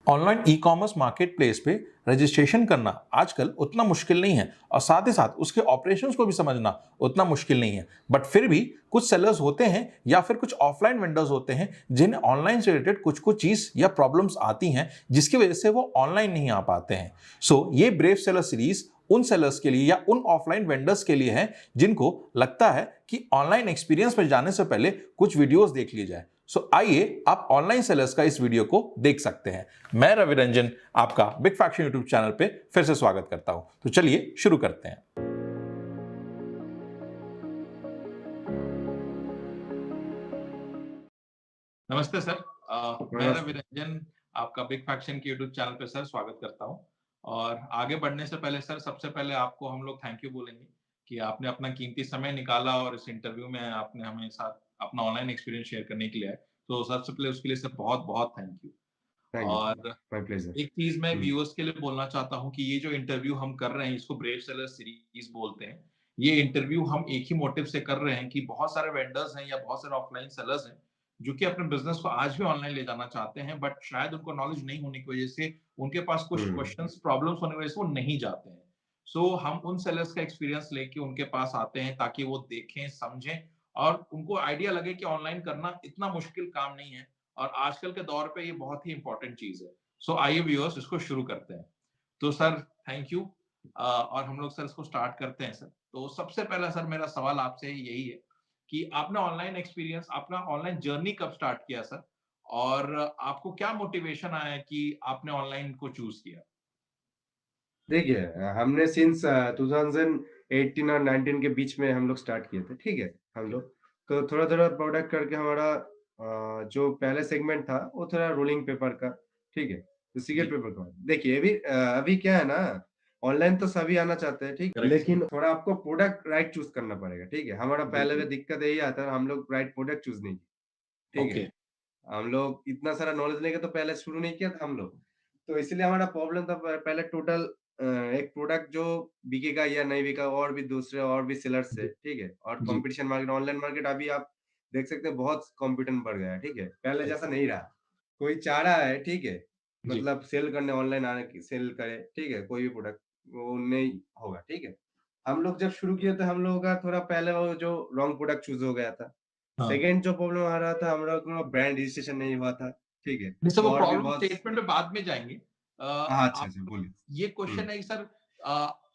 Online e-commerce marketplace पे registration करना आजकल उतना मुश्किल नहीं है और साथ ही साथ उसके ऑपरेशंस को भी समझना उतना मुश्किल नहीं है। बट फिर भी कुछ सेलर्स होते हैं या फिर कुछ ऑफलाइन वेंडर्स होते हैं जिन्हें ऑनलाइन से रिलेटेड कुछ-कुछ चीज़ या प्रॉब्लम्स आती हैं जिसकी वजह से वो ऑनलाइन नहीं आ पाते हैं। ये ब्रेव सेलर सीरीज़ उन सेलर्स के लिए या उन ऑफलाइन वेंडर्स के लिए है जिनको लगता है कि ऑनलाइन एक्सपीरियंस में जाने से पहले कुछ वीडियोस देख लिए जाए। आइए आप ऑनलाइन सेलर्स का इस वीडियो को देख सकते हैं। मैं रवि रंजन आपका बिग फैक्शन यूट्यूब चैनल पे फिर से स्वागत करता हूं। तो चलिए शुरू करते हैं। नमस्ते सर। मैं रवि रंजन आपका बिग फैक्शन के यूट्यूब चैनल पे सर स्वागत करता हूं। और आगे बढ़ने से पहले सर सबसे पहले आपको हम लोग थैंक यू बोलेंगे कि आपने अपना कीमती समय निकाला और इस इंटरव्यू में आपने हमें साथ अपना ऑनलाइन एक्सपीरियंस शेयर करने के लिए आए। तो सबसे पहले उसके लिए सर बहुत-बहुत थैंक यू। थैंक यू, और माय प्लेज़र। एक चीज़ मैं हुँ, व्यूअर्स के लिए बोलना चाहता हूँ कि ये जो इंटरव्यू हम कर रहे हैं, इसको ब्रेव सेलर सीरीज़ बोलते हैं। ये इंटरव्यू हम एक ही मोटिव से कर रहे हैं कि बहुत सारे वेंडर्स हैं या बहुत सारे ऑफलाइन सेलर्स हैं, जो कि अपने बिज़नेस को आज भी ऑनलाइन ले जाना चाहते हैं, बट शायद उनको नॉलेज नहीं होने की वजह से, उनके पास कुछ हुँ, क्वेश्चन्स, प्रॉब्लम्स होने की वजह से वो नहीं जाते हैं। हम उन सेलर्स का एक्सपीरियंस लेके उनके पास आते हैं ताकि वो देखें, समझें और उनको आइडिया लगे कि ऑनलाइन करना इतना मुश्किल काम नहीं है और आजकल के दौर पे ये बहुत ही इम्पोर्टेंट चीज़ है। आइए व्यूअर्स इसको शुरू करते हैं। तो सर थैंक यू। और हम लोग सर इसको स्टार्ट करते हैं सर। तो सबसे पहला सर मेरा सवाल आपसे यही है कि आपने ऑनलाइन एक्सपीरियंस अपना ऑनलाइन जर्नी कब स्टार्ट किया सर? और आपको क्या मोटिवेशन आया कि आपने ऑनलाइन को चूज़ किया? देखिए हमने सिंस 2018 और 19 के बीच में हम लोग स्टार्ट किए थे, ठीक है? हम लोग तो थोड़ा-थोड़ा प्रोडक्ट करके हमारा जो पहले सेगमेंट था, वो थोड़ा रोलिंग पेपर का, ठीक है? तो सिगरेट जी, पेपर का। देखिए अभी क्या है ना, ऑनलाइन तो सभी आना चाहते हैं, ठीक? Correct sir. लेकिन थोड़ा आपको प्रोडक्ट राइट चूज़ करना पड़ेगा, ठीक है? हमारा पहले बिल्कुल। में दिक्कत यही आता है, हम लोग राइट प्रोडक्ट चूज़ नहीं किए, ठीक है? ओके। हम लोग इतना सारा नॉलेज लेके तो पहले शुरू नहीं किया था हम लोग। तो इसलिए हमारा प्रॉब्लम था पहले टोटल एक प्रोडक्ट जो बिकेगा या नहीं बिका और भी दूसरे और भी सेलर्स से, जी, ठीक है? और जी, कॉम्पिटिशन मार्केट ऑनलाइन मार्केट अभी आप देख सकते हैं बहुत कॉम्पिटिशन बढ़ गया है, ठीक है? पहले सही जैसा बात। नहीं रहा। कोई चाह रहा है, ठीक है? जी, मतलब सेल करने ऑनलाइन आने की सेल करे, ठीक है? कोई भी प्रोडक्ट वो नहीं होगा, ठीक है? हम लोग जब शुरू किए तो हम लोगों का थोड़ा पहले वो जो रॉन्ग प्रोडक्ट चूज़ हो गया था। हाँ। सेकंड जो प्रॉब्लम आ रहा था, हम लोग का ब्रांड रजिस्ट्रेशन नहीं हुआ था, ठीक है? नहीं सर वो और भी प्रॉब्लम बहुत स्टेटमेंट पे बाद में जाएँगे। हाँ, अच्छा, आप अच्छा, बोलिए। ये हुँ। क्वेश्चन है कि सर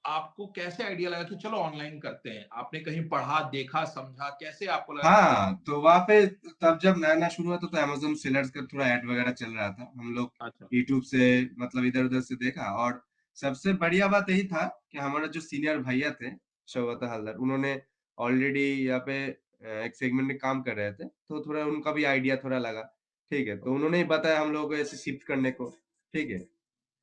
आपको कैसे आइडिया लगा कि चलो ऑनलाइन करते हैं? आपने कहीं पढ़ा, देखा, समझा, कैसे आपको लगा कि चलो हाँ, तो वहाँ पे तब जब नया-नया शुरू हुआ था तो अमेज़न सेलर्स का थोड़ा ऐड वगैरह चल रहा था। हम लोग अच्छा, यूट्यूब से मतलब इधर-उधर से देखा और सबसे बढ़िया बात यही था कि हमारा जो सीनियर भैया थे, शौकत हल्दर, उन्होंने ऑलरेडी यहाँ पे एक सेगमेंट में काम कर रहे थे, तो थोड़ा उनका भी आइडिया थोड़ा लगा, ठीक है? तो ओके, उन्होंने ही बताया हम लोगों को ऐसे शिफ्ट करने को, ठीक है?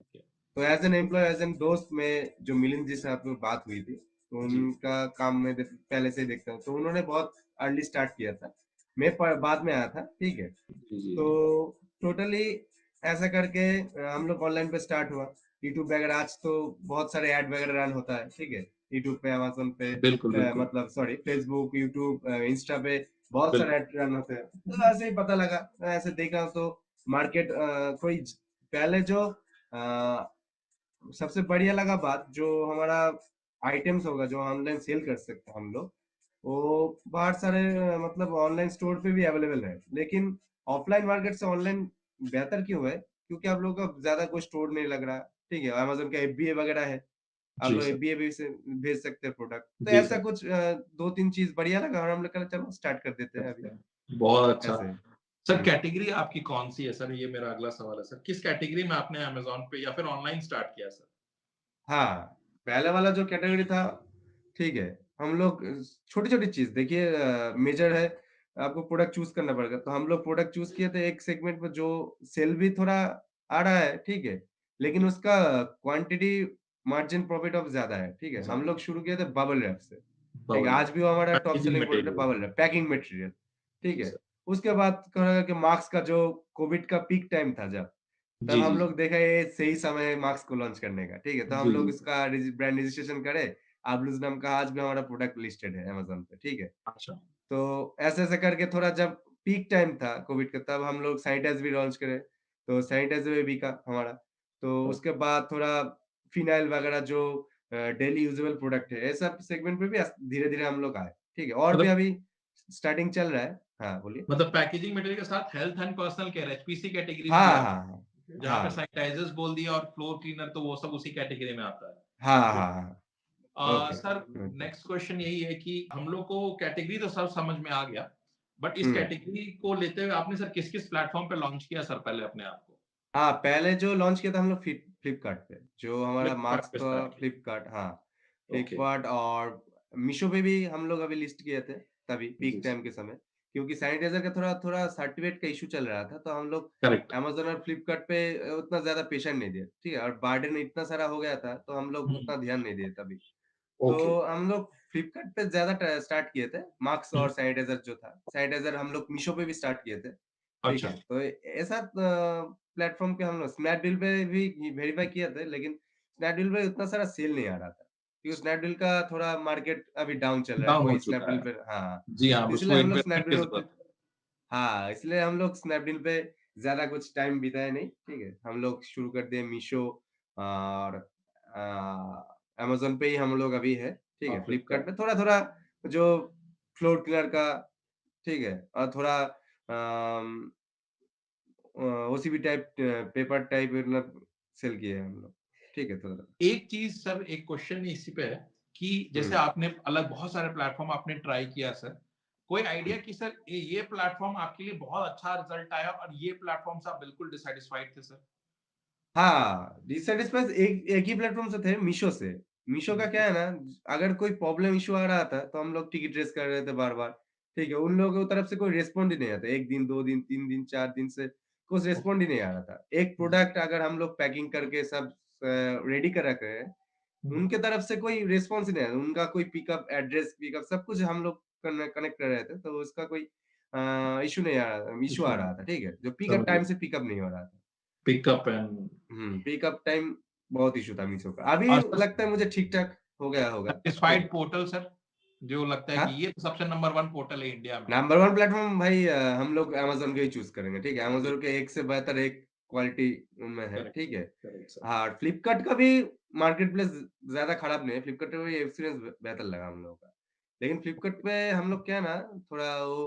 ओके। तो as an employee, as an दोस्त में जो मिलिंद जी से आपकी बात हुई थी, तो जी, उनका काम मैं पहले से ही देखता हूँ। तो उन्होंने बहुत अर्ली स्टार्ट किया था। मैं प बाद में आया था, ठीक है? जी, जी, तो जी। टोटली ऐसा करके हम लोग ऑनलाइन पे स्टार्ट हुआ। यूट्यूब वगैरह आज तो बहुत सारे ऐड वगैरह रन होता है, ठीक है? यूट्यूब पे, अमेज़न पे बिल्कुल, बिल्कुल, मतलब सॉरी फेसबुक, यूट्यूब इंस्टा पे बहुत सारे बिल्कुल। ऐड रन होते हैं। तो ऐसे ही पता लगा, ऐसे देखा तो मार्केट कोई पहले जो अ सबसे बढ़िया लगा बात जो हमारा आइटम्स होगा जो ऑनलाइन सेल कर सकते हैं हम लोग, वो बहुत सारे मतलब ऑनलाइन स्टोर पे भी अवेलेबल है। लेकिन ऑफलाइन मार्केट से ऑनलाइन बेहतर क्यों है? क्योंकि आप लोगों का ज़्यादा कोई स्टोर नहीं लग रहा, ठीक है? अमेज़न का एफबीए वगैरह है, आप जी लोग सर, एफबीए भी से भेज सकते हैं प्रोडक्ट। तो जी ऐसा सर, कुछ 2-3 चीज़ बढ़िया लगा और हम लोग कहा चलो स्टार्ट कर देते हैं करते अभी, हैं। बहुत अच्छा। ऐसे। सर हुँ। कैटेगरी आपकी कौन-सी है सर? ये मेरा अगला सवाल है सर। किस कैटेगरी में आपने अमेज़न पे या फिर ऑनलाइन स्टार्ट किया सर? हाँ, पहले वाला जो कैटेगरी था, ठीक है। हम लोग छोटी-छोटी चीज़ देखिए मेजर है, आपको प्रोडक्ट चूज़ करना पड़ेगा। तो हम लोग प्रोडक्ट चूज़ किए थे एक सेगमेंट में जो सेल भी थोड़ा आ रहा है, ठीक है। लेकिन जी, उसका क्वांटिटी मार्जिन प्रॉफिट ऑफ ज़्यादा है, ठीक है। हम ज़्यादा लोग शुरू किए थे बबल रैप से, ठीक है। बबल आज रैप, भी वो हमारा टॉप पैकेजिंग सेलिंग प्रोडक्ट है material. Bubble wrap, packing material, ठीक जी है। सर। उसके बाद क्या लगा कि मास्क का जो कोविड का पीक टाइम था जब, तब जी, हम जी, लोग जी। देखा ये सही समय है मास्क को लॉन्च करने का, ठीक है? तो हम जी, लोग जी, सर। इसका ब्रांड रजिस्ट्रेशन करे, आबलूज़ नाम का आज भी हमारा प्रोडक्ट लिस्टेड है अमेज़न पे, ठीक है? अच्छा, तो ऐसे-ऐसे करके थोड़ा जब पीक टाइम था कोविड का तब हम लोग सैनिटाइज़र भी लॉन्च करे। तो सैनिटाइज़र भी बिका हमारा। तो उसके बाद थोड़ा फ़िनाइल वगैरह जो डेली यूज़ेबल प्रोडक्ट है, ये सब सेगमेंट में भी धीरे-धीरे हम लोग आए, ठीक है? और भी मतलब अभी स्टार्टिंग चल रहा है। हाँ, बोलिए। मतलब पैकेजिंग मटेरियल के साथ health and personal care HPC categories भी हाँ, आ हाँ, गई। हाँ। जहाँ पे हाँ। सैनिटाइज़र्स बोल दिया और फ्लोर क्लीनर तो वो सब उसी कैटेगरी में आता है। हाँ, तो हाँ, हाँ। Okay. Sir okay. Next question यही है कि हम लोग को कैटेगरी तो सब समझ में आ गया, बट इस हुँ। कैटेगरी को लेते हुए आपने सर किस-किस प्लेटफ़ॉर्म पे लॉन्च किया सर पहले अपने आप को? हाँ, पहले जो लॉन्च किया था हम लोग फ्लिपकार्ट पे, जो हमारा फ्लिपकार्ट मार्क्स पे था स्टार्ट किया। फ्लिपकार्ट, हाँ। ओके। फ्लिपकार्ट और मीशो पे भी हम लोग अभी लिस्ट किए थे, तभी पीक जी, टाइम के समय। क्योंकि सैनिटाइज़र का थोड़ा-थोड़ा सर्टिफ़िकेट का इश्यू चल रहा था, तो हम लोग करेक्ट। अमेज़न और फ्लिपकार्ट पे उतना ज़्यादा पेशेंस नहीं दिए, ठीक है? और बर्डन इतना सारा हो गया था, तो हम लोग हुँ, उतना ध्यान नहीं दिए तभी। ओके। तो हम लोग फ्लिपकार्ट पे ज़्यादा स्टार्ट किए थे, मास्क हुँ, और सैनिटाइज़र जो था। सैनिटाइज़र हम लोग मीशो पे भी स्टार्ट किए थे, ठीक अच्छा। है? तो ऐसा प्लेटफ़ॉर्म पे हम लोग स्नैपडील पे भी वेरीफ़ाई किए थे, लेकिन स्नैपडील पे उतना सारा सेल नहीं आ रहा था। क्योंकि स्नैपडील का थोड़ा मार्केट अभी डाउन चल रहा है, डाउन हो कोई चुका स्नैपडील है। पे, हाँ। जी हाँ, तो अब इसलिए उसको हम लोग इन्वेस्टमेंट की स्नैपडील पे, ज़रूरत है। हाँ, इसलिए हम लोग स्नैपडील पे ज़्यादा कुछ टाइम बिताए नहीं, ठीक है? हम लोग शुरू कर दिए मीशो और अमेज़न पे ही हम लोग अभी है, ठीक है? और फ्लिपकार्ट फ्लिपकार्ट। पे थोड़ा-थोड़ा जो फ्लोर क्लीनर का, ठीक है? और थोड़ा ओसीबी टाइप पेपर टाइप मतलब सेल किए हैं हम लोग, ठीक है? थोड़ा-थोड़ा। एक चीज़ सर एक क्वेश्चन इसी पे है कि जैसे हुँ, आपने अलग बहुत सारे प्लेटफ़ॉर्म आपने ट्राई किया सर। कोई हुँ। आइडिया कि सर ये प्लेटफ़ॉर्म आपके लिए बहुत अच्छा रिज़ल्ट आया और ये प्लेटफ़ॉर्म से आप बिल्कुल डिससैटिस्फाइड थे सर? हाँ, डिससैटिस्फाइड एक ही प्लेटफ़ॉर्म से थे, मीशो से। मीशो का क्या है ना, अगर कोई प्रॉब्लम इश्यू आ रहा था, तो हम लोग टिकट रेज़ कर रहे थे बार-बार, ठीक है? उन लोगों की तरफ से कोई रिस्पॉन्ड ही नहीं आता। 1 दिन, 2 दिन, 3 दिन, 4 दिन से कुछ ओके। रिस्पॉन्ड ही नहीं आ रहा था। एक जी। प्रोडक्ट अगर हम लोग पैकिंग करके सब रेडी कर रखे हैं, हुँ, उनके तरफ से कोई रिस्पॉन्स ही नहीं आया। उनका कोई पिकअप, एड्रेस पिकअप सब कुछ हम लोग कनेक्ट कर रहे थे, तो उसका कोई इश्यू नहीं आ रहा था, इश्यू आ इश्यू रहा था, ठीक है? जो पिकअप समझ टाइम गया। से पिकअप नहीं हो रहा था। पिकअप एंड पिकअप टाइम बहुत इश्यू था मीशो का। अभी और सर लगता है मुझे ठीक-ठाक हो गया होगा, ठीक सैटिस्फाइड है। पोर्टल सर, जो लगता है हाँ, कि ये तो सबसे नंबर 1 पोर्टल है इंडिया में। नंबर 1 प्लेटफ़ॉर्म भाई हम लोग अमेज़न का ही चूज़ करेंगे, ठीक है। जी, अमेज़न के एक से बेहतर एक क्वालिटी उनमें है, करेक्ट, ठीक है। Correct sir. हाँ, फ्लिपकार्ट का भी मार्केट प्लेस ज़्यादा खराब नहीं है, फ्लिपकार्ट का भी एक्सपीरियंस बेहतर लगा हम लोगों का। लेकिन फ्लिपकार्ट पे हम लोग क्या है ना, थोड़ा वो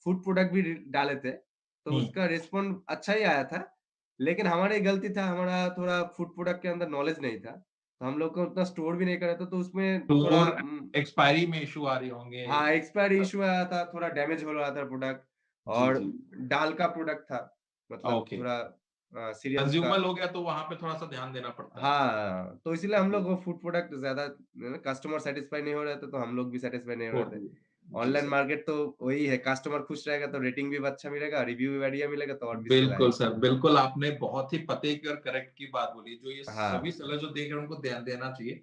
फूड प्रोडक्ट भी डाले थे, तो हुँ, उसका रिस्पॉन्ड अच्छा ही आया था। लेकिन हमारी गलती था, हमारा थोड़ा फूड प्रोडक्ट के अंदर नॉलेज नहीं था। तो हम लोग को उतना स्टोर भी नहीं करा था, तो उसमें तो थोड़ा और एक्सपायरी में इश्यू आ रहे होंगे। हाँ, एक्सपायरी इश्यू आया था, थोड़ा डैमेज हो रहा था प्रोडक्ट, जी, और जी। दाल का प्रोडक्ट था, मतलब ओके। थोड़ा सीरियल्स का। कंज्यूमर हो गया तो वहाँ पे थोड़ा-सा ध्यान देना पड़ता है। हाँ, तो इसीलिए हम लोग जी, वो फूड प्रोडक्ट ज़्यादा कस्टमर सैटिस्फाई नहीं हो रहे थे, तो हम लोग भी सैटिस्फाई नहीं हो रहे थे। टोटली। जी ऑनलाइन सर। मार्केट तो वही है, कस्टमर खुश रहेगा तो रेटिंग भी अच्छा मिलेगा, रिव्यू भी बढ़िया मिलेगा तो और भी सेल बिल्कुल आएगी। सर, बिल्कुल आपने बहुत ही पते की और करेक्ट की बात बोली, जो ये सभी हाँ, सेलर जो देख रहे हैं उनको ध्यान देना चाहिए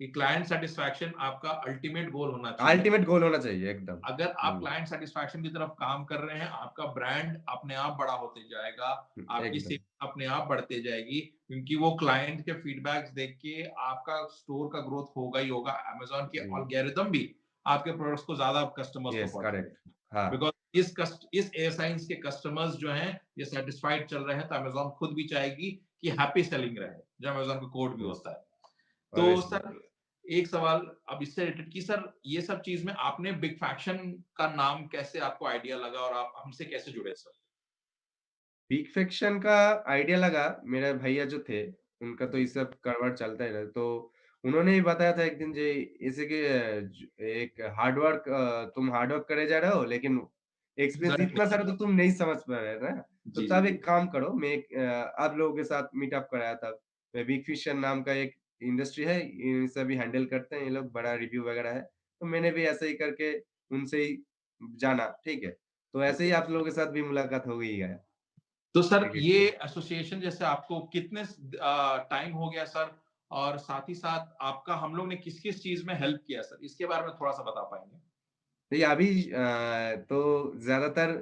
कि क्लाइंट सैटिस्फैक्शन आपका अल्टीमेट गोल होना चाहिए। अल्टीमेट गोल होना चाहिए एकदम। अगर आप हुँ, क्लाइंट सैटिस्फैक्शन की तरफ काम कर रहे हैं, आपका ब्रांड अपने आप बड़ा होते जाएगा, आपकी एकदम। सेल अपने आप बढ़ते जाएगी, क्योंकि वो क्लाइंट के फीडबैक्स देख के आपका स्टोर का ग्रोथ होगा ही होगा। अमेज़न के हुँ, एल्गोरिदम भी आपके प्रोडक्ट्स को ज़्यादा कस्टमर्स को येस, पहुँचाएगा। करेक्ट। हाँ, बिकॉज़ इस एयरसाइन्स के कस्टमर्स जो हैं, ये सैटिस्फाइड चल रहे हैं, तो अमेज़न खुद भी चाहेगी कि हैप्पी सेलिंग रहे, जो अमेज़न का कोड भी हुँ, होता है। तो ऑब्वियसली। सर एक सवाल अब इससे रिलेटेड कि सर ये सब चीज़ में आपने बिग फैक्शन का नाम कैसे आपको आइडिया लगा और आप हमसे कैसे जुड़े सर? बिग फिक्शन का आइडिया लगा, मेरे भैया जो थे, उनका तो ये सब गड़बड़ चलता ही रहता, तो उन्होंने ही बताया था एक दिन जे जैसे कि एक तुम हार्ड वर्क करे जा रहे हो, लेकिन एक्सपीरियंस रिज़ल्ट इतना नहीं सारा आ तो रहा। तुम नहीं समझ पा रहे ना, तो जी, जी, तब जी। एक काम करो, मैं आप लोगों के साथ मीटअप कराया था। बिग फिशन नाम का एक इंडस्ट्री है, ये सभी हैंडल करते हैं ये लोग, बड़ा रिव्यू वगैरह है। तो मैंने भी ऐसे ही करके उनसे ही जाना, ठीक है? तो ऐसे ही ओके। आप लोगों के साथ भी मुलाकात हो गई है। तो सर एक ये एसोसिएशन जैसे आपको कितने टाइम हो गया सर? और साथ ही साथ आपका हम लोग ने किस-किस चीज़ में हेल्प किया सर? इसके बारे में थोड़ा-सा बता पाएँगे? देखिए अभी तो ज़्यादातर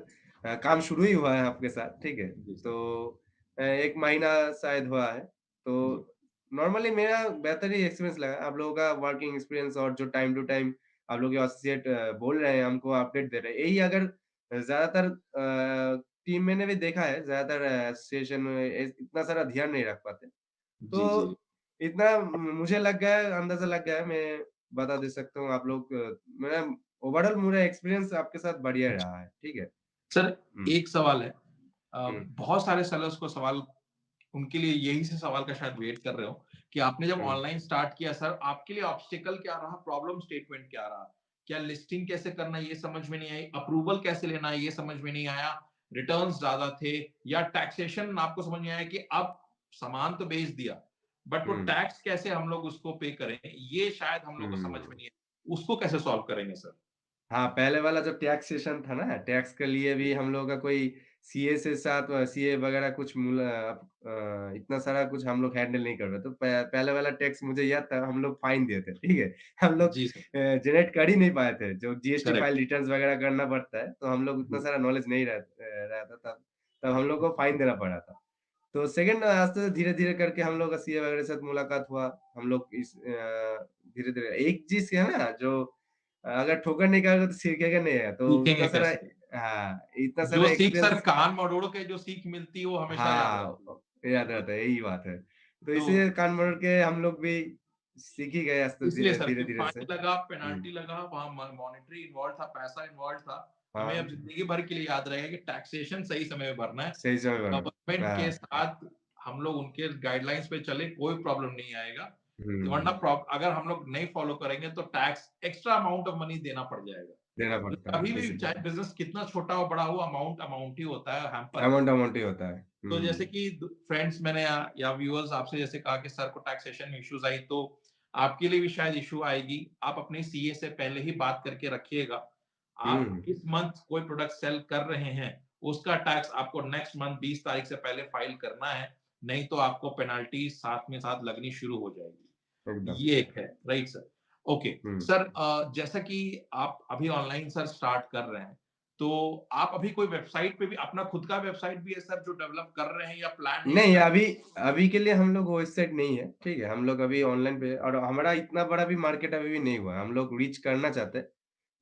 काम शुरू ही हुआ है आपके साथ, ठीक है? जी सर। तो 1 महीना शायद हुआ है। तो जी। नॉर्मली मेरा बेहतर ही एक्सपीरियंस लगा। आप लोगों का वर्किंग एक्सपीरियंस और जो टाइम टू टाइम आप लोग के एसोसिएट बोल रहे हैं, हमको अपडेट दे रहे हैं। यही अगर ज़्यादातर टीम मैंने भी देखा है, ज़्यादातर सिचुएशन में इतना सारा ध्यान नहीं रख पाते। जी, जी। तो इतना मुझे लग गया है, अंदाज़ा लग गया है, मैं बता दे सकता हूँ आप लोग मेरा ओवरऑल मेरा एक्सपीरियंस आपके साथ बढ़िया अच्छा। रहा है, ठीक है? सर, हुँ, एक सवाल है। हुँ, बहुत सारे सेलर्स को सवाल उनके लिए यही से सवाल का शायद वेट कर रहे हो कि आपने जब हुँ, ऑनलाइन स्टार्ट किया सर, आपके लिए ऑब्स्टिकल क्या रहा? प्रॉब्लम स्टेटमेंट क्या रहा? क्या लिस्टिंग कैसे करना है ये समझ में नहीं आई, अप्रूवल कैसे लेना है ये समझ में नहीं आया, रिटर्न्स ज़्यादा थे या टैक्सेशन आपको समझ में आया कि अब सामान तो बेच दिया, बट वो हुँ, टैक्स कैसे हम लोग उसको पे करें, ये शायद हम लोग को समझ में हुँ। नहीं है। उसको कैसे सॉल्व करेंगे सर? हाँ, पहले वाला जो टैक्सेशन था ना, टैक्स के लिए भी हम लोगों का कोई सीए से साथ सीए वगैरह कुछ इतना सारा कुछ हम लोग हैंडल नहीं कर रहे। तो पहले वाला टैक्स मुझे याद था, हम लोग फाइन दिए थे, ठीक है? हम लोग जी सर, जनरेट कर ही नहीं पाए थे, जो जीएसटी करेक्ट। फाइल रिटर्न्स वगैरह करना पड़ता है, तो हम लोग उतना जी, सारा नॉलेज नहीं रहा था तब। तब हम लोग को फाइन देना पड़ा था। तो सेकंड आस्ते धीरे-धीरे करके हम लोग का सीए वगैरह के साथ मुलाकात हुआ। हम लोग धीरे-धीरे एक चीज़ है ना जो अगर ठोकर नहीं खाओगे तो सीखेगा नहीं है। तो सीखेंगे इतना सारा कैसे? हाँ, इतना जो सारा सीख सर एक्सपीरियंस कान मरोड़ के जो सीख मिलती है वो हमेशा याद हाँ, रहती है। याद बिल्कुल। रहता है, यही बात है। तो तो इसीलिए कान भर के हम लोग भी सीख ही गए आस्ते इसलिए धीरे सर कि धीरे-धीरे से। फाइन लगा, हुँ, पेनल्टी लगा, वहाँ मॉनेटरी इन्वॉल्व था, पैसा इन्वॉल्व था। हमें अब हाँ, ज़िंदगी भर के लिए याद रहेगा कि टैक्सेशन सही समय में भरना है। सही समय पर गवर्नमेंट के हाँ, साथ हम लोग उनके गाइडलाइंस पे चले, कोई प्रॉब्लम नहीं आएगा। वरना हुँ, अगर हम लोग नहीं फॉलो करेंगे तो tax extra amount of money देना पड़ जाएगा। देना तो पड़ता कभी है भी इसीलिए। चाहे बिज़नेस कितना छोटा हो बड़ा हो अमाउंट अमाउंट ही होता है, हैम्पर नहीं अमाउंट होता। अमाउंट ही होता है। तो जैसे हुँ, कि फ्रेंड्स मैंने या व्यूअर्स आपसे जैसे कहा कि सर को टैक्सेशन में इश्यूज आई तो आपके लिए भी शायद इशू आएगी। आप अपने सीए से पहले ही बात करके रखिएगा। आप हुँ, किस मंथ कोई प्रोडक्ट सेल कर रहे हैं, उसका टैक्स आपको नेक्स्ट मंथ 20 तारीख से पहले फाइल करना है, नहीं तो आपको पेनल्टी साथ में साथ लगनी शुरू हो एकदम। जाएगी। ये एक है, राइट सर? ओके, हुँ। सर जैसा कि आप अभी ऑनलाइन सर स्टार्ट कर रहे हैं, तो आप अभी कोई वेबसाइट पे भी अपना खुद का वेबसाइट भी है सर जो डेवलप कर रहे हैं या प्लान है इस नहीं, टाइम? अभी अभी के लिए हम लोग वेबसाइट नहीं है, ठीक है? हम लोग अभी ऑनलाइन पे और हमारा इतना बड़ा भी मार्केट अभी भी नहीं हुआ है। हम लोग रीच करना चाहते हैं।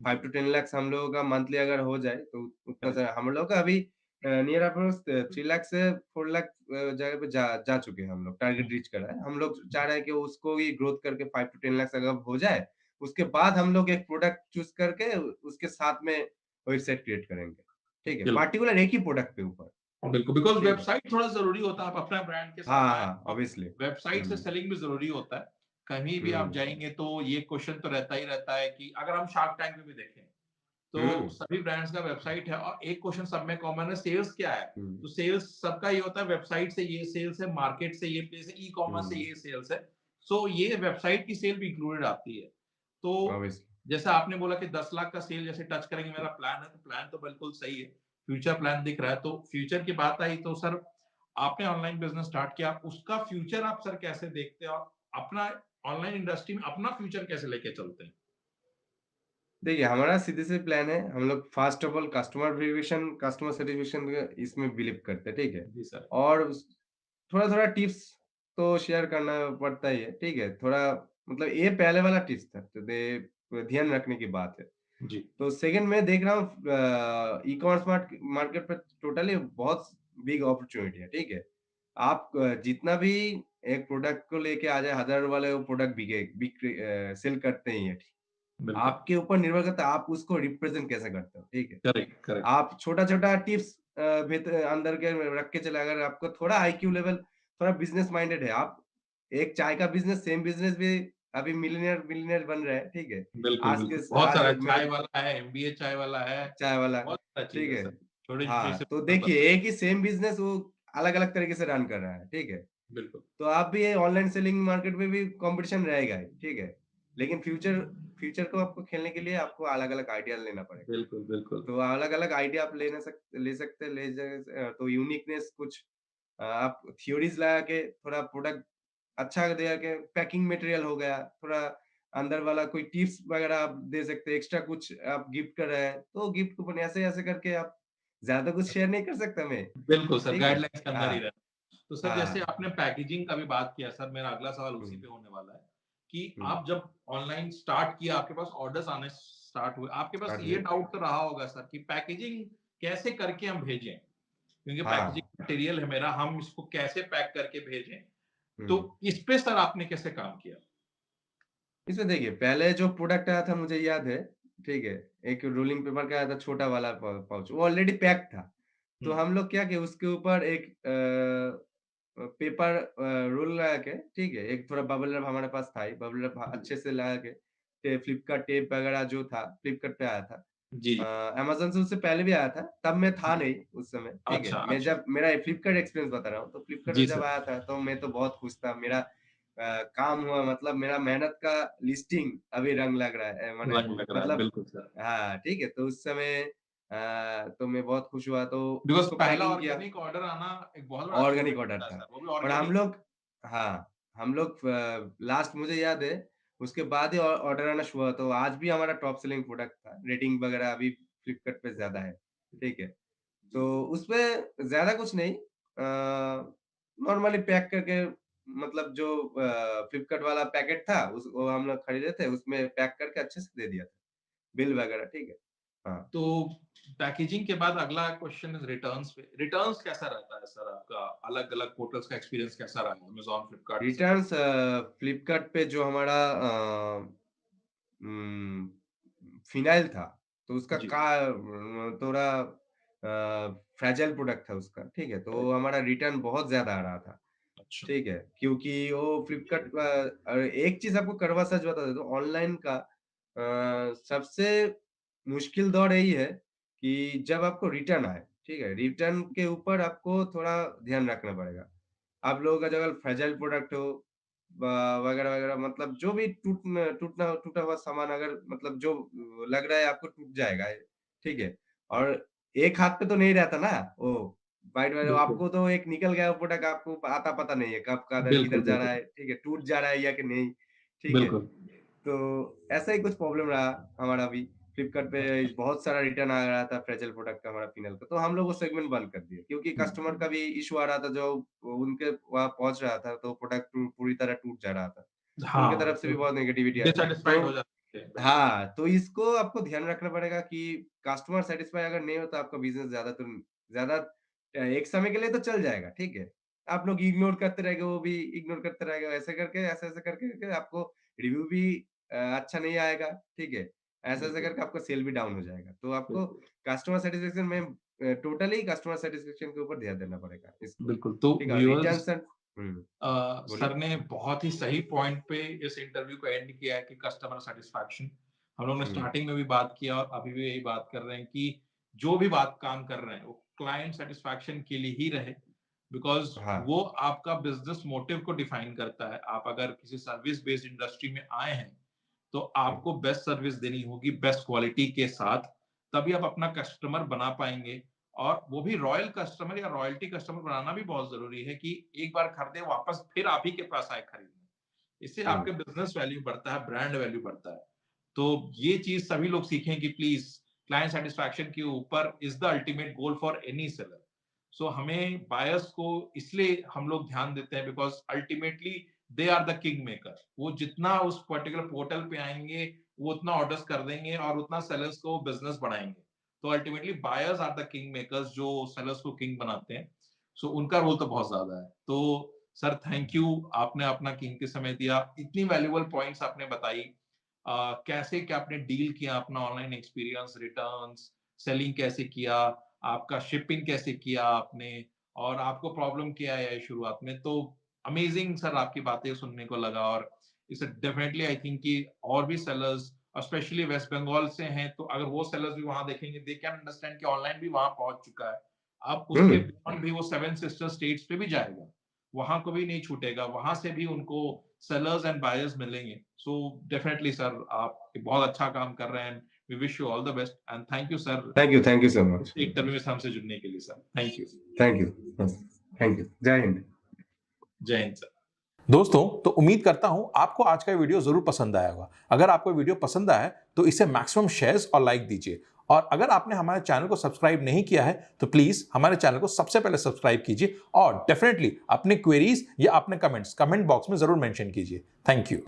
5 जी, टू 10 लाख हम लोगों का मंथली अगर हो जाए तो उतना करेक्ट, सा हम लोग का अभी नियर अबाउट 3 लाख से 4 लाख जगह पे जा जा चुके हैं हम लोग, हुँ, टारगेट रीच करा है। हम लोग चाह रहे हैं कि उसको ही ग्रोथ करके 5 टू 10 लाख अगर हो जाए, उसके बाद हम लोग एक प्रोडक्ट चूज़ करके उसके साथ में वेबसाइट क्रिएट करेंगे। ठीक है? बिल्कुल, पार्टिकुलर एक ही प्रोडक्ट के ऊपर, बिल्कुल बिकॉज़ ठीक है? वेबसाइट थोड़ा ज़रूरी होता है, आप अपना ब्रांड के साथ हाँ, आए हाँ, और ऑब्वियसली। वेबसाइट से हुँ, सेलिंग भी ज़रूरी होता है। कहीं भी आप हुँ, जाएँगे तो ये क्वेश्चन तो रहता ही रहता है कि अगर हम शार्क टैंक में भी देखें, तो हुँ, सभी ब्रांड्स का वेबसाइट है और एक क्वेश्चन सब में कॉमन है सेल्स क्या है? हुँ, तो सेल्स सबका ये होता है वेबसाइट से ये सेल्स है, मार्केट से ये प्लेस है, ई-कॉमर्स से हुँ, ये सेल्स है। सो ये वेबसाइट की सेल भी इंक्लूडेड आती है। तो ऑब्वियसली। जैसा आपने बोला कि 10 लाख का सेल जैसे टच करेंगे मेरा प्लान है, तो प्लान तो बिल्कुल सही है। फ्यूचर प्लान दिख रहा है, तो फ्यूचर की बात आई तो सर आपने ऑनलाइन बिज़नेस स्टार्ट किया, उसका फ्यूचर आप सर कैसे देखते हैं और अपना ऑनलाइन इंडस्ट्री में अपना फ्यूचर कैसे लेके चलते हैं? देखिए, हमारा सीधे से प्लान है, हम लोग first of all customer verification, customer satisfaction इसमें बिलीव करते हैं, ठीक है? जी सर। और उस थोड़ा-थोड़ा टिप्स तो शेयर करना पड़ता ही है, ठीक है? थोड़ा मतलब ये पहले वाला टिप्स था, तो ध्यान रखने की बात है। जी, तो सेकंड मैं देख रहा हूँ ई-कॉमर्स मार्केट पे टोटली बहुत बिग अपॉर्च्युनिटी है, ठीक है? आप जितना भी एक प्रोडक्ट को लेके आ जाए, हज़ार वाले वो प्रोडक्ट सेल करते ही हैं। बिल्कुल। आपके ऊपर निर्भर करता है आप उसको रिप्रेज़ेंट कैसे करते हो, ठीक है? Correct, correct. आप छोटा-छोटा टिप्स अंदर के रख के चले अगर आपको थोड़ा आईक्यू लेवल थोड़ा बिज़नेस माइंडेड है, आप एक चाय का बिज़नेस सेम बिज़नेस भी अभी मिलियनेयर बिलियनेयर बन रहा है, ठीक है? बिल्कुल, बिल्कुल। बहुत आज सारा मेरे चाय वाला है, एमबीए चाय वाला है, चाय वाला, बहुत सारा चीज़ ठीक है है? सर। छोटे-छोटे हाँ, से तो बिज़नेस देखिए बनते हैं। एक ही सेम बिज़नेस वो अलग-अलग तरीके से रन कर रहा है, ठीक है? बिल्कुल, तो आप भी ये ऑनलाइन सेलिंग मार्केट में भी कॉम्पिटिशन रहेगा ही, ठीक है? लेकिन फ्यूचर फ्यूचर को आपको खेलने के लिए आपको अलग-अलग आइडिया लेना पड़ेगा। बिल्कुल, बिल्कुल। तो अलग-अलग आइडिया आप ले सकते हैं, तो यूनिकनेस कुछ आप थ्योरीज़ लगा के थोड़ा प्रोडक्ट अच्छा दे के पैकिंग मटेरियल हो गया, थोड़ा अंदर वाला कोई टिप्स वगैरह आप दे सकते हैं, एक्स्ट्रा कुछ आप गिफ्ट कर रहे हैं, तो गिफ्ट कूपन ऐसे-ऐसे करके आप ज़्यादा कुछ शेयर नहीं कर सकता मैं, बिल्कुल सर, ठीक है? गाइडलाइंस के अंदर ही हाँ, रहना। तो सर जैसे हाँ। आपने पैकेजिंग का भी बात किया सर, मेरा अगला सवाल हुँ, उसी पे होने वाला है कि हुँ। आप जब ऑनलाइन स्टार्ट किया, आपके पास ऑर्डर्स आने स्टार्ट हुए, आपके पास स्टार्ट ये हुए। डाउट तो रहा होगा सर कि पैकेजिंग कैसे करके हम भेजें? क्योंकि हाँ पैकेजिंग मटेरियल है मेरा, हम इसको कैसे पैक करके भेजें। तो हम्म। इस पे सर आपने कैसे काम किया? इसमें देखिए पहले जो प्रोडक्ट आया था मुझे याद है, ठीक है, एक रोलिंग पेपर का आया था छोटा वाला पाउच, वो ऑलरेडी पैक था। तो हम्म, हम लोग क्या किए उसके ऊपर एक पेपर रोल लगा के, ठीक है, एक थोड़ा बबल रैप हमारे पास था ही, बबल रैप जी अच्छे से लगा के, फ्लिपकार्ट टेप वगैरह जो था फ्लिपकार्ट पे आया था। जी जी। अमेज़न से उससे पहले भी आया था, तब मैं था नहीं उस समय, ठीक है। अच्छा मैं अच्छा। जब मेरा फ्लिपकार्ट एक्सपीरियंस बता रहा हूँ, तो फ्लिपकार्ट जी में जब सर। आया था तो मैं तो बहुत खुश था। मेरा काम हुआ, मतलब मेरा मेहनत का लिस्टिंग अभी रंग लग रहा है, माने रंग लग रहा है, मतलब बिल्कुल सर। हाँ, ठीक है। तो उस समय तो मैं बहुत खुश हुआ, तो बिकॉज़ उसको पहला पैकिंग किया। ऑर्गेनिक ऑर्डर आना एक बहुत बड़ा ऑर्गेनिक अचीवमेंट ऑर्डर होता है था। सर, वो भी और हम ऑर्गेनिक। लोग हाँ, हम लोग लास्ट मुझे याद है, उसके बाद ही ऑर्डर आना शुरू हुआ, तो आज भी हमारा टॉप सेलिंग प्रोडक्ट था। रेटिंग वगैरह अभी फ्लिपकार्ट पे ज़्यादा है, ठीक है। जी। तो उसमें ज़्यादा कुछ नहीं, नॉर्मली पैक करके, मतलब जो फ्लिपकार्ट वाला पैकेट था उस वो हम लोग खरीदे थे, उसमें पैक करके अच्छे से दे दिया था, बिल वगैरह, ठीक है। हाँ। तो पैकेजिंग के बाद अगला क्वेश्चन इज़ रिटर्न्स पे। रिटर्न्स कैसा रहता है सर आपका? अलग-अलग पोर्टल्स का एक्सपीरियंस कैसा रहा है? अमेज़न, फ्लिपकार्ट से? रिटर्न्स फ्लिपकार्ट पे जो हमारा फ़िनाइल था, तो उसका जी। थोड़ा फ्रेजाइल प्रोडक्ट था उसका, ठीक है? तो हमारा रिटर्न बहुत ज़्यादा आ रहा था, अच्छा। ठीक है? क्योंकि वो फ्लिपकार्ट का एक चीज़ आपको कड़वा सच बता देता हूँ, ऑनलाइन का सबसे मुश्किल दौर यही है कि जब आपको रिटर्न आए, ठीक है? रिटर्न के ऊपर आपको थोड़ा ध्यान रखना पड़ेगा। आप लोगों का जो अगर फ्रेजाइल प्रोडक्ट हो व वगैरह-वगैरह, मतलब जो भी टूटा हुआ सामान, अगर मतलब जो लग रहा है आपको टूट जाएगा, ठीक है? और एक हाथ पे तो नहीं रहता ना वो, बाइट-वाइट बिल्कुल। आपको तो एक निकल गया प्रोडक्ट, आपको आता पता नहीं है कब बिल्कुल, किधर जा रहा बिल्कुल। है, ठीक है? टूट जा रहा है या कि नहीं, ठीक है? बिल्कुल। तो ऐसा ही कुछ प्रॉब्लम रहा हमारा भी। फ्लिपकार्ट पे बहुत सारा रिटर्न आ रहा था फ्रेजाइल प्रोडक्ट का, हमारा फिनाइल का, तो हम लोग वो सेगमेंट बंद कर दिए, क्योंकि कस्टमर का हुँ। भी इश्यू आ रहा था, जो उनके वहाँ पहुँच रहा था, तो प्रोडक्ट पूरी तरह टूट जा रहा था। उनके हाँ, तरफ से भी बहुत नेगेटिविटी आ रही थी। तो डिससैटिस्फाइड हो जाते हैं, बिल्कुल। हाँ, तो इसको आपको ध्यान रखना पड़ेगा कि कस्टमर सैटिस्फाई अगर नहीं होता, आपका बिज़नेस ज़्यादा एक समय के लिए तो चल जाएगा, ठीक है? आप लोग इग्नोर करते रहेंगे, वो भी इग्नोर करते रहेगा, ऐसे-ऐसे करके आपको रिव्यू भी अच्छा नहीं आएगा, ठीक है? ऐसे-ऐसे बिल्कुल, करके आपका सेल भी डाउन हो जाएगा। तो आपको बिल्कुल। कस्टमर सैटिस्फैक्शन में टोटली कस्टमर सैटिस्फैक्शन के ऊपर ध्यान देना पड़ेगा इसको, बिल्कुल, तो ठीक है? और व्यूअर्स, रिटर्न्स एंड सर बोलिए? ने बहुत ही सही पॉइंट पे इस इंटरव्यू को एंड किया है कि कस्टमर सैटिस्फैक्शन। हम लोग ने हुँ, स्टार्टिंग में भी बात किया और अभी भी यही बात कर रहे हैं कि जो भी बात काम कर रहे हैं, वो क्लाइंट सैटिस्फैक्शन के लिए ही रहे। बिकॉज़ हाँ, वो आपका बिज़नेस मोटिव को डिफाइन करता है। आप अगर किसी सर्विस बेस्ड इंडस्ट्री में आए हैं, तो हुँ, आपको बेस्ट सर्विस देनी होगी, बेस्ट क्वालिटी के साथ, तभी आप अपना कस्टमर बना पाएँगे। और वो भी रॉयल कस्टमर या रॉयल्टी कस्टमर बनाना भी बहुत ज़रूरी है कि एक बार खरीदे वापस फिर आप ही के पास आए खरीदने। इससे हुँ, आपके बिज़नेस वैल्यू बढ़ता है, ब्रांड वैल्यू बढ़ता है। तो ये चीज़ सभी लोग सीखें कि प्लीज़ क्लाइंट सैटिस्फैक्शन के ऊपर is the ultimate goal for any seller. So हमें बायर्स को इसलिए हम लोग ध्यान देते हैं because ultimately they are the kingmaker. वो जितना उस पर्टिकुलर पोर्टल पे आएँगे, वो उतना ऑर्डर्स कर देंगे और उतना सेलर्स को बिज़नेस बढ़ाएँगे। तो ultimately buyers are the kingmakers जो सेलर्स को किंग बनाते हैं। सो उनका रोल तो बहुत ज़्यादा है। तो सर थैंक यू, आपने अपना कीमती समय दिया। इतनी वैल्यूएबल पॉइंट्स आपने बताई। कैसे क्या आपने डील किया अपना ऑनलाइन एक्सपीरियंस, रिटर्न्स, सेलिंग कैसे किया, आपका शिपिंग कैसे किया आपने और आपको प्रॉब्लम क्या आई शुरुआत में। तो अमेजिंग सर आपकी बातें सुनने को लगा और इसे डेफिनिटली आई थिंक कि और भी सेलर्स स्पेशली वेस्ट बंगाल से हैं, तो अगर वो सेलर्स भी वहाँ देखेंगे, दे कैन अंडरस्टैंड कि ऑनलाइन भी वहाँ पहुँच चुका है। अब उसके हुँ। बियॉन्ड भी वो 7 सिस्टर स्टेट्स पे भी जाएगा। वहाँ को भी नहीं छूटेगा, वहाँ से भी उनको सेलर्स एंड बायर्स मिलेंगे। सो डेफिनिटली सर आप एक बहुत अच्छा काम कर रहे हैं। We wish you all the best and thank you sir thank you so इस मच। इंटरव्यू में हमसे जुड़ने के लिए sir. Thank you. Thank you. Thank you. जय हिंद। जय हिंद सर। दोस्तों, तो उम्मीद करता हूं आपको आज का वीडियो जरूर पसंद आया होगा। अगर आपको वीडियो पसंद आया है तो इसे मैक्सिमम शेयर्स और लाइक दीजिए। और अगर आपने हमारे चैनल को सब्सक्राइब नहीं किया है तो प्लीज हमारे चैनल को सबसे पहले सब्सक्राइब कीजिए और डेफिनेटली अपने क्वेरीज या अपने कमेंट्स कमेंट बॉक्स में जरूर मेंशन कीजिए। Thank you.